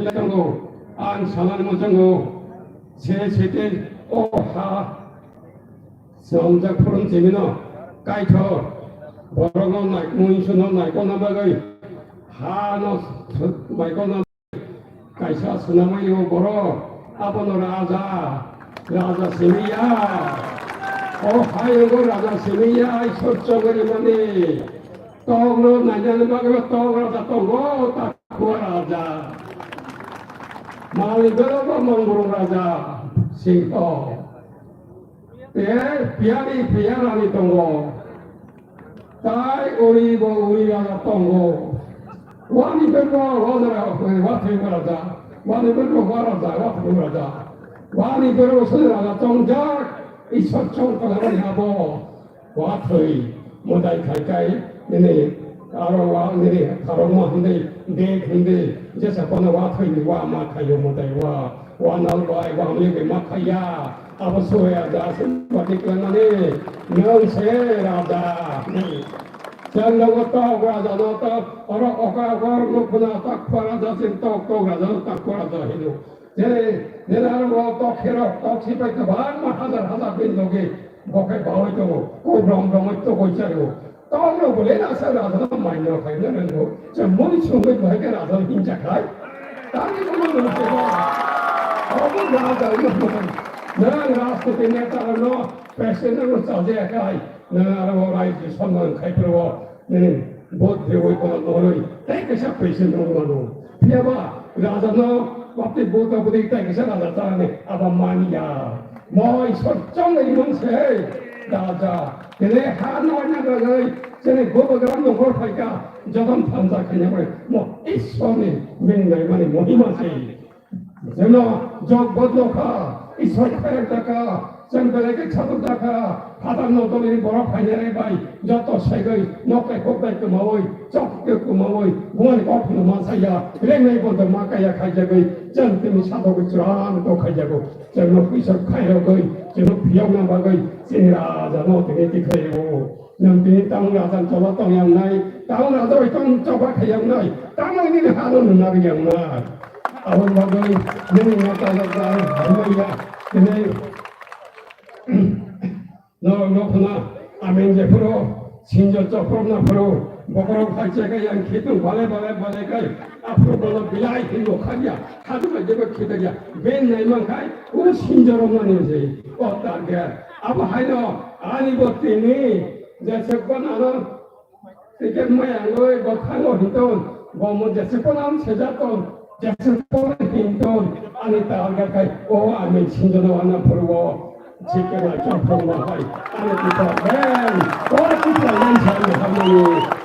정도 안 상하는 정도 세세대 오하 성작 푸른 재미는 까이터 뭐라고 나이 문신은 나이고 나마가이 하노 마이고 나 까이사 스나마이고 뭐로 아버노 라자 세미야 하여고 라자 세미야 설정거리만이 떡으로 나냐는 막으로 떡으로 다 떡고 딱 구하라자 말리더라도 몽골 라자 싱또 비아니 동고 다이 우리가 동고 와니 별거 오늘아 와트이 거라자 와니 별거 와라자 와트이 거라자 와니 별거 서라자 동작 이 설정 동안을 하고 와트이 모다이 갈까이 네네 아로와 네네 가로모 한데 네 근데 이제 사건은 와트이 와 마카요 모다이 와 나오바이 와 미게 마카야 아버소야 자신 바티까나네 명세라다 jangan tahu raja nota orang lupa tak raja cinta raja tak raja hidup jadi orang tak kira tak siapa kebar mahadar bin logi bukan bawa itu kau berom itu kau cari tahu lo boleh nasa raja main lo kaya ni lo cuma cuma bahagia raja hinja kai tapi kamu lo siapa orang raja itu dan raja ini tak lo presiden lo saja kai 나라고 라이트 선언开표로 네 못 되고 있거나 너를 때까지 배신 놓으라고 피해봐 라자노 앞에 뭐가 부대 있다 이렇게 생각하잖아요 아바만이야 뭐 설정을 이면서 라자 근데 하나님의 전에 고백을 놓고 하니까 저건 판사 그냥 뭐 이손이 맨날만이 모이마지 저는 저 보도가 이 설정에다가 정말에게 찾아다가 바닥 노동이 뭐라 파냐래 바이 저또 세거이 녹게 꼭대기 마오이 쪽게 마오이 무언이 거푸는 마사야 그래내 본도 마카야 가자고이 전팀이 사도고 쫙 또 가자고 저는 피서 가요고이 저는 비용나 바고이 진이라 저는 어떻게 디크이고 넘비 땅라산 저와 땅양 나이 땅라도 땅 저와 가양 나이 땅이 하는 나비 양 나 아원 바고이 내는 나타나다 얼마야 근데 너구나 아멘제 프로 신절적 프로나 프로 뭐라고 할지가 양 기둥 발레가 앞으로 보는 비라이 행복하냐 하지마 이제 기다려 맨날만 가이 그 신절로만 이제 어떻게 아버 하이너 아니 버티니 이제 석번 하나 이게 뭐야 뭐 하고 있던 뭐 먼저 석번 하면 세자돈 석번 힘돈 아니 따라가 가이 오 아멘 신절로 하나 부르고 지켜라 점프만 하이 안에 있다 맨 어디서 연상을 하니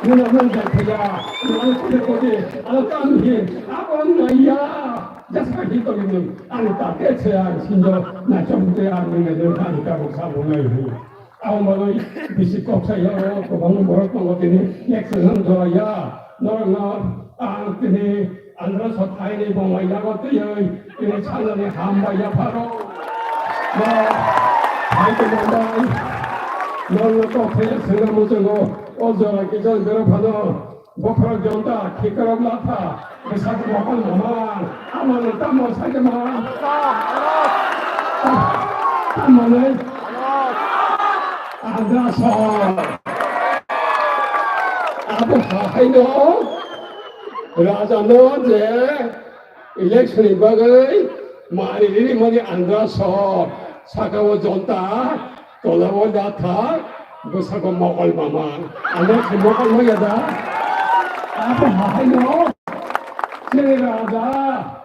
너는 대표야 너는 거기 땅이 아버나야 자사 기도리는 안에 깨쳐야 신저 나 정도야 너네들 하니까 사보네 아무도 비식곡사요 그 방금 뭐랬던 것들이 액션은 좋아야 너는 안뜨니 안들어서 타인이 봉화이라고 뜨여 이 찬란히 한바야 바로 아이고 너는 또 생각 못하고 어저께 전대로 받아 목표를 전다 기꺼라 나타 그 사람 먹을 놈아 아무는 땀못 살지마 땀만은 앉아서 아부 하이노 라자 너 언제 일렉션이 박의 말이 뭐니 앉아서 사과와 전다 돌아와 나타 그 사과 먹을 마만 안에 먹을 거야다 아빠 하이노 제라다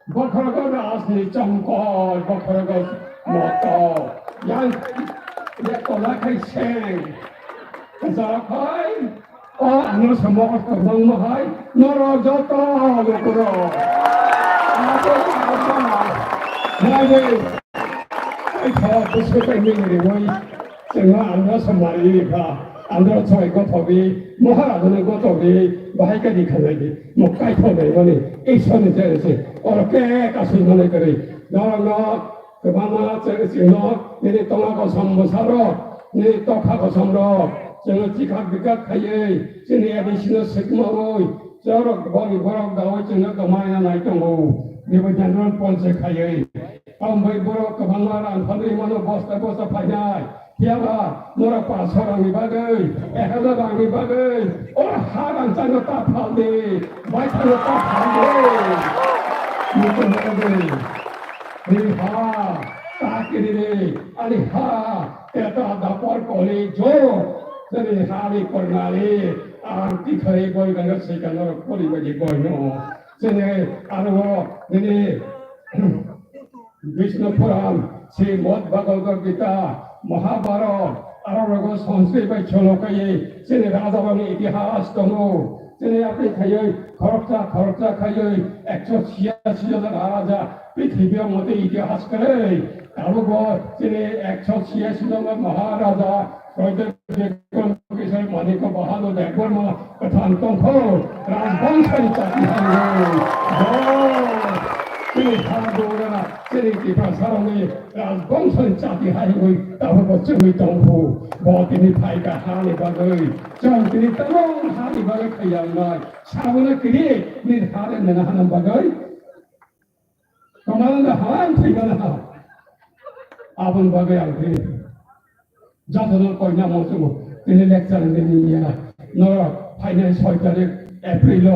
먹으라고 나왔으니 점골 먹으라고 먹고 양 내꺼나 카이생 그래서 카이 안에서 먹을 거 먹마하이 너로 줬다 먹으러 아빠 나는 무슨 생명이 왜 정말 안 나서 말이니까 안 들어서 이거 더비 뭐 하라는 거 더비 뭐 할까지 가야지 뭐 까이터네 이거니 이 손이 저렇지 어렵게 가서 이거네 그래 너가 그만나 저렇지 너 내리 똥하고 선물 사러 내리 떡하고 선물로 저는 지각 비각 가야 저네 애들 신어 새끼마고 저렇게 거기 뭐라고 나오지는 그만이나 나이도 뭐 니버전은 본색하여 아무리 뭐라고 방말한 하늘이만은 버스 파냐 hiaba mora pa sora mi bagai ehada ba mi bagai or haran chano ta phale mai chano ta phale ni to bagai ni ha ta ki re ani ha eta da por kole jo sari hari kornale arti khare goi ganga se kana koli baje goi no sene aro ni Vishnu Puran Srimad Bhagavad Gita Mahabharat आरो संस्कृत बाय चलकायै जेने राजाबानि इतिहास दङ जेने आपनि खायै खरकसा खायै 186 জন राजा पृथ्वीयाव मते इतिहास करे आरो जेने 186 জন महाराजा जयदेव किशोर मानिक बहादुर देवबर्मा कथान दंखौ राजबंशनि जाति Ini Hanura, ini kita sekarang ini bangsa jadi hari ini tahu betul itu bahwa ini baik hari bagai, jangan ini terang hari bagai kaya lai, sahaja kiri ini hari menahan bagai, kemarin hari tiga hari, abang bagai hari, jatuh kau nyamuk semua, ini lecture ini ya, nora finance hotel April,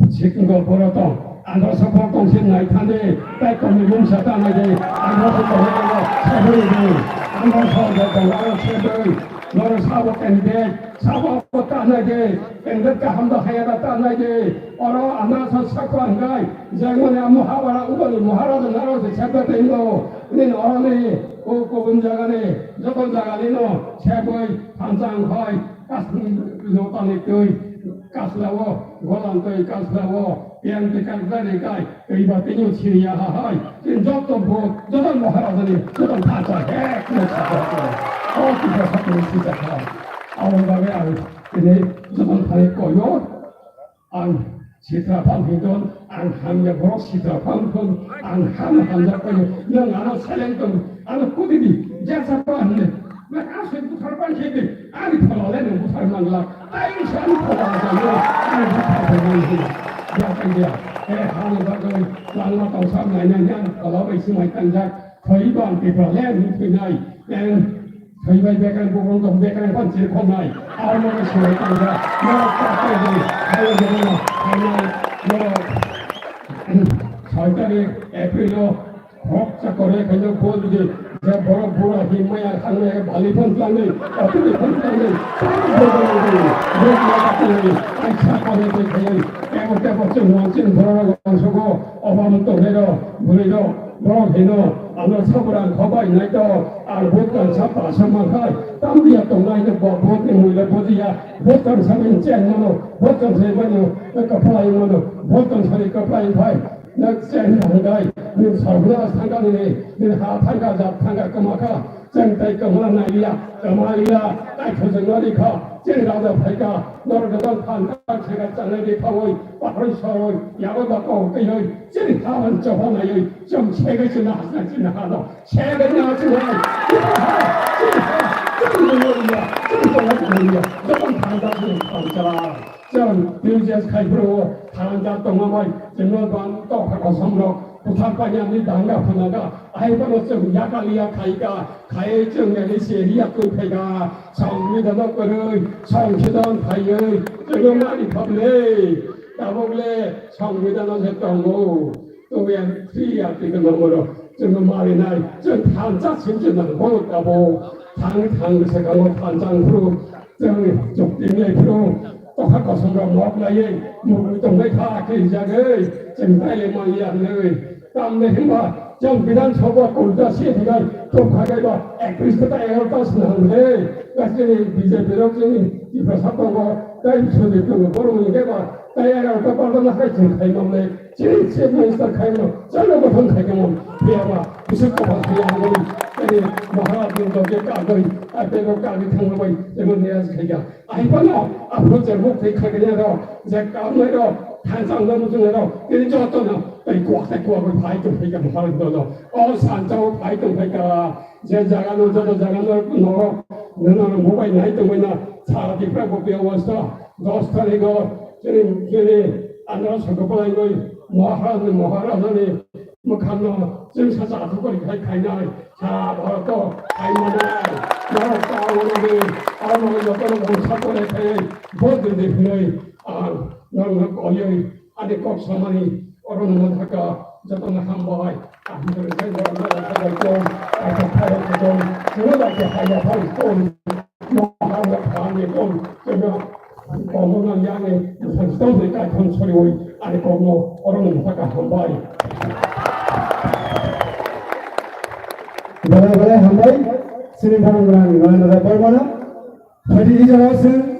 sekitar berapa Anda support kongsin naik tadi, baik kami bungsa tanah jadi, anda support sebeli ini, anda support orang sebeli, orang sabuk kandidat, sabuk tanah jadi, kandidat kahamba hayat tanah jadi, orang anda support enggak, jangan yang muhawara ubali muhawara naros sebeli ini orang ini, kubun jaga ini, jepun jaga ini, sebeli panjang hai, kasih lotan itu, kasih golan itu kasih yang dikatakan ikai, ibaratnya Syria hai, jauh jauh Maharajani, jauh Pacar, oh kita satu sisa hai, awal bagai ini jauh hari koyo, an citra pangkidon, an hamnya borok citra pangkon, an hamnya koyo, yang anak selengkon, anak kudidi, jasa pangkid, mereka asyik putar pangkid, ani pelayan putar manglak, ayo sani pelayan, ani putar pangkid. Jangan dia, hari bagai lama tahu sama nanya kalau isu macam jak, kaiban kepala itu naik, dan kaiban bekan bukan tu bekan pun cerita naik, awal isu macam jak, mereka kaya kaya mana, kaya saya ni April hok cakore kaya kau tu je borok borok himaya khannya bali pun pelanggan, tapi pun pelanggan, borok macam ni, aisyah kau tu kaya Kita macam orang suku orang tu hero, berido, orang hino, anda sahaja khabar ini tu, bukan siapa sama kai, tapi dia tu naik tu buat ni mula buat dia, bukan sama jen mana, bukan sama mana, kepala mana, bukan sama kepala kai, nak jen hangai, ni sahaja tangga ni tangga jat tangga kemaka, jen tay kemana dia, tay kerja ni kah. Jadi raja mereka, orang orang pantai saya jalan di kawai, pakai sarung, yang apa kau kaya, jadi kawan jawab lagi, jam saya cina halo, saya nak cina, jadi dia, jangan pantai ni pantai, jangan biasa kai bro, pantai tengah jangan pantai kau samro. Bukan banyak ni dangga punaga, ayat macam yakalia kai jeng ni seria tu pega, sang ni dah nak berai, sang kita kai, jangan mari pable, tabule, sang ni dah nak setanggu, tu yang tiada tiga nombor, jangan mari naik, jangan tanjak cincin nak bawa tabu, tang sekarang tanjang bro, jangan jukti ni bro. Kau kau semua mau lagi, mau itu mereka kerja cintai lemah yang ni. Kami hingga jam bidan coba kulta sih tinggal tu kaya dah aktif kita ertas nanti, kasi bisa berok ini di pasar tunggu, tapi sudah tunggu baru ini apa, kaya orang kapal tu nak kaya cintai mamle, cintai minister kaya mana, jangan berhenti kaya mana, biar bisa kapal kaya mana, jadi maharat ni tu kita kaya, apa yang kaya tunggu bayi, jangan dia kaya, apa nak, apa jeruk kaya dia dah, jadi kami dah. 한상 너무 중요해요. 이제 어떠나 꽉 파이팅 회가 하는 거로 산자고 파이팅 회가 제 자가는 저도 자가는 너는 뭐가 있나 했던 거나 사람이 빼고 배웠어. 노스타리고 저는 안나 성급보다 이거 모하라더니 뭐 갔노 지금 사서 아프거리 가이나 자 바로 또 가이나네 나라 싸우는데 아무 여건은 못 사건에 대해 뭐든지 그의 너는 거의 아니 꼭 서만이 어른 못 할까 저건 한번 아무들 생각을 좀 아까 좀 그러다게 하야 좀 뭐하고 감이 좀 저거 고문은 양에 무슨 소리가 큰 소리 아니 고모 어른 못 할까 한번 Balai-balai hambai sini barang-barang mana ada bermana. Tadi di jalan